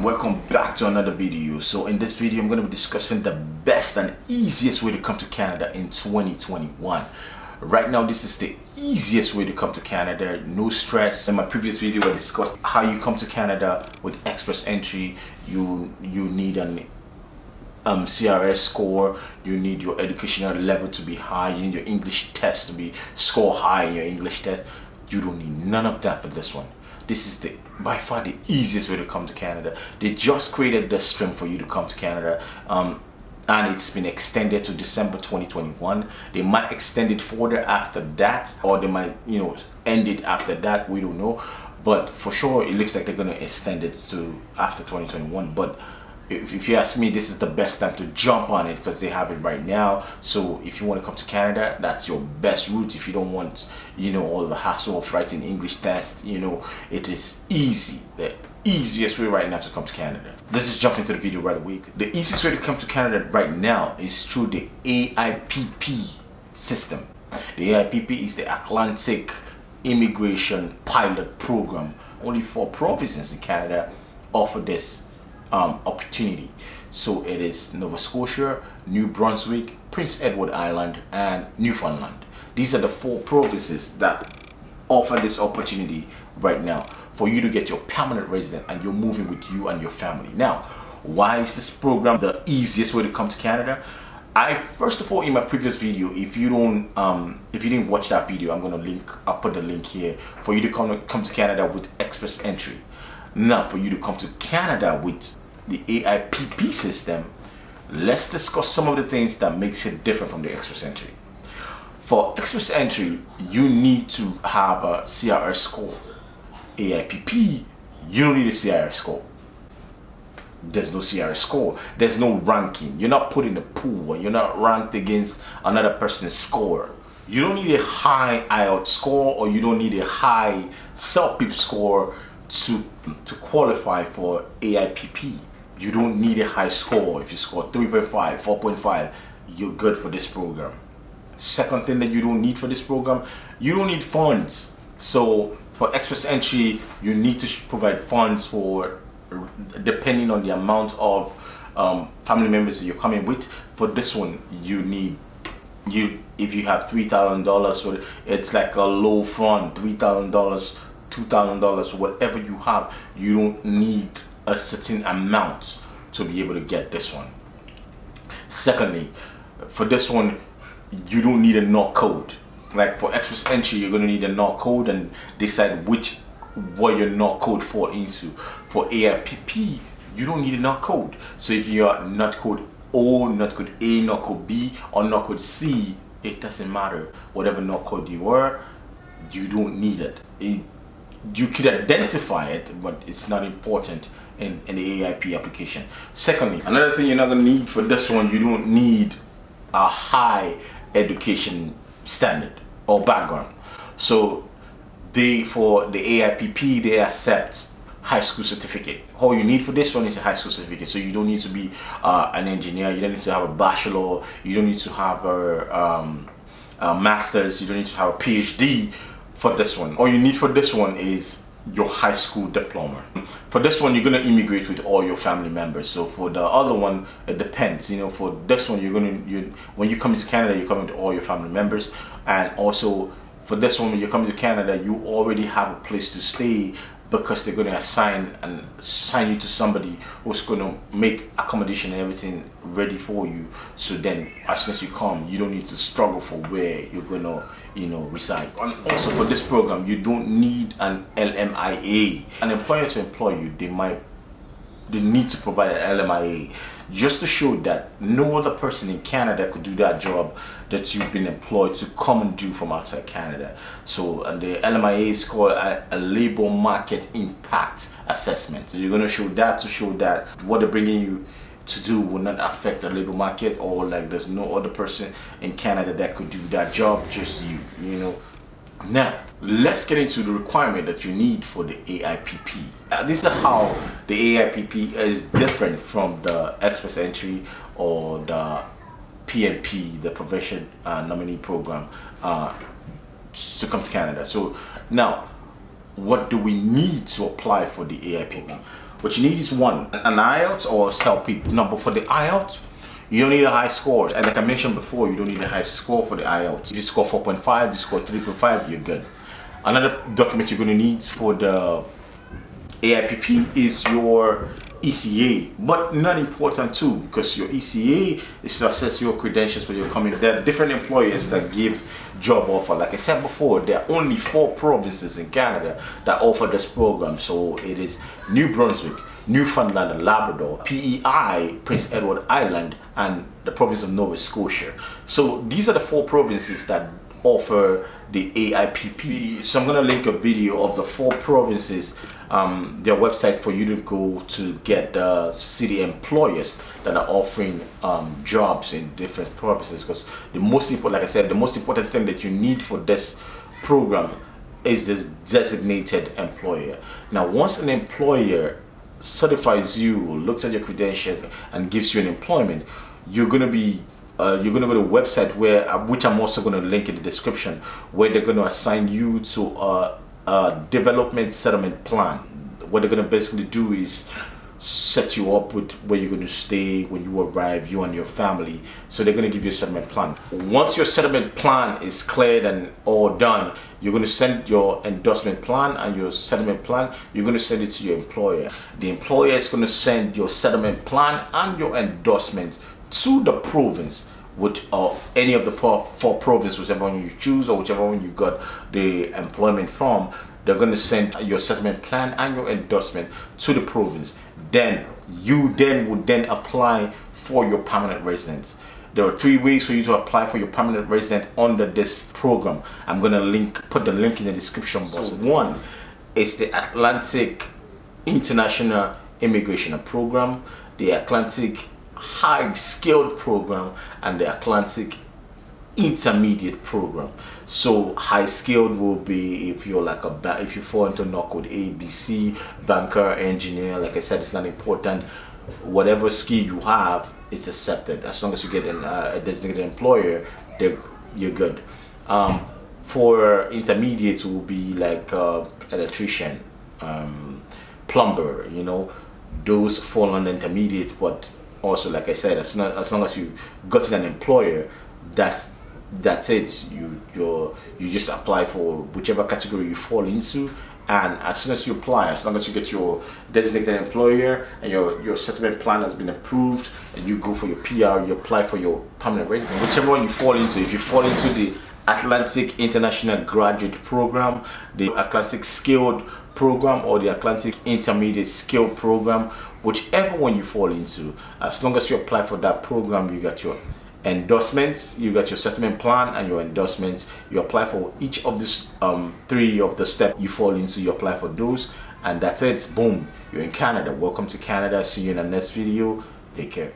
and welcome back to another video. So in this video I'm going to be discussing the best and easiest way to come to Canada in 2021. Right now this is the easiest way to come to Canada, no stress. In my previous video I discussed how you come to Canada with express entry. You need an CRS score, you need your educational level to be high, you need your English test to be score high in your English test. You don't need none of that for this one. This is by far the easiest way to come to Canada. They just created this stream for you to come to Canada, and it's been extended to December 2021. They might extend it further after that, or they might, end it after that. We don't know, but for sure it looks like they're going to extend it to after 2021. But if you ask me, this is the best time to jump on it because they have it right now. So if you want to come to Canada, that's your best route. If you don't want, all the hassle of writing English tests, it is easy. The easiest way right now to come to Canada. Let's just jump into the video right away. The easiest way to come to Canada right now is through the AIPP system. The AIPP is the Atlantic Immigration Pilot Program. Only 4 provinces in Canada offer this opportunity. So it is Nova Scotia, New Brunswick, Prince Edward Island, and Newfoundland. These are the 4 provinces that offer this opportunity right now for you to get your permanent resident, and you're moving with you and your family. Now, why is this program the easiest way to come to Canada? First of all, in my previous video, if you didn't watch that video, I'll put the link here for you to come to Canada with express entry. Now, for you to come to Canada with the AIPP system, let's discuss some of the things that makes it different from the express entry. For express entry, you need to have a CRS score. AIPP, you don't need a CRS score. There's no CRS score. There's no ranking. You're not put in a pool, and you're not ranked against another person's score. You don't need a high IELTS score, or you don't need a high CELPIP score to qualify for AIPP. You don't need a high score. If you score 3.5, 4.5, you're good for this program. Second thing that you don't need for this program, you don't need funds. So for express entry, you need to provide funds for, depending on the amount of family members that you're coming with. For this one, if you have $3,000, it's like a low fund, $3,000, $2,000, whatever you have. You don't need a certain amount to be able to get this one. Secondly, for this one, you don't need a NOC code. Like for express entry, you're going to need a NOC code and decide what your NOC code fall into. For AIPP, you don't need a NOC code. So if you are NOC code O, NOC code A, NOC code B, or NOC code C, it doesn't matter. Whatever NOC code you are, you don't need it. You could identify it, but it's not important in the AIP application. Secondly, another thing you're not going to need for this one, you don't need a high education standard or background. So for the AIPP, they accept high school certificate. All you need for this one is a high school certificate. So you don't need to be an engineer, you don't need to have a bachelor, you don't need to have a master's, you don't need to have a PhD for this one. All you need for this one is your high school diploma. For this one, you're going to immigrate with all your family members. So for the other one, it depends. For this one, when you come to Canada, you're coming to all your family members. And also for this one, when you're coming to Canada, you already have a place to stay, because they're going to assign you to somebody who's going to make accommodation and everything ready for you. So then as soon as you come, you don't need to struggle for where you're going to reside. And also for this program, you don't need an LMIA. An employer to employ you, they need to provide an LMIA just to show that no other person in Canada could do that job that you've been employed to come and do from outside Canada. So the LMIA is called a labor market impact assessment. So you're going to show that what they're bringing you to do will not affect the labor market, or like there's no other person in Canada that could do that job, just you. Now, let's get into the requirement that you need for the AIPP. This is how the AIPP is different from the express entry or the PNP, the Provincial Nominee Program, to come to Canada. So now, what do we need to apply for the AIPP? What you need is one, an IELTS or CELP number. For the IELTS, you don't need a high score. And like I mentioned before, you don't need a high score for the IELTS. If you score 4.5, you score 3.5, you're good. Another document you're going to need for the AIPP is your ECA, but not important too, because your ECA is to assess your credentials when you're coming. There are different employers that give job offer. Like I said before, there are only 4 provinces in Canada that offer this program. So it is New Brunswick, Newfoundland and Labrador, PEI, Prince Edward Island, and the province of Nova Scotia. So these are the 4 provinces that offer the AIPP. So I'm going to link a video of the 4 provinces, their website, for you to go to get city employers that are offering jobs in different provinces. Because the most important, like I said, the most important thing that you need for this program is this designated employer. Now, once an employer certifies you, looks at your credentials, and gives you an employment, you're going to be you're going to go to a website where, which I'm also going to link in the description, where they're going to assign you to a development settlement plan. What they're going to basically do is set you up with where you're going to stay when you arrive, you and your family. So they're going to give you a settlement plan. Once your settlement plan is cleared and all done, you're going to send your endorsement plan and your settlement plan. You're going to send it to your employer. The employer is going to send your settlement plan and your endorsement to the province, with any of the 4 provinces, whichever one you choose or whichever one you got the employment from. They're going to send your settlement plan and your endorsement to the province. Then you would apply for your permanent residence. There are 3 ways for you to apply for your permanent resident under this program. I'm going to put the link in the description box. So one is the Atlantic International Immigration Program, the Atlantic High Skilled Program, and the Atlantic Intermediate Program. So high skilled will be if you're like if you fall into knock code A, B, C, banker, engineer. Like I said, it's not important. Whatever skill you have, it's accepted as long as you get a designated employer. You're good. For intermediates, will be like electrician, plumber. Those fall under intermediate, but also, like I said, as long as you got an employer, that's it. You just apply for whichever category you fall into, and as soon as you apply, as long as you get your designated employer and your settlement plan has been approved, and you go for your PR, you apply for your permanent residence. Whichever one you fall into, if you fall into the Atlantic International Graduate Program, the Atlantic Skilled Program, or the Atlantic Intermediate Skilled Program, whichever one you fall into, as long as you apply for that program, you got your endorsements, you got your settlement plan and your endorsements. You apply for each of these 3 of the steps you fall into, you apply for those, and that's it. Boom, you're in Canada. Welcome to Canada. See you in the next video. Take care.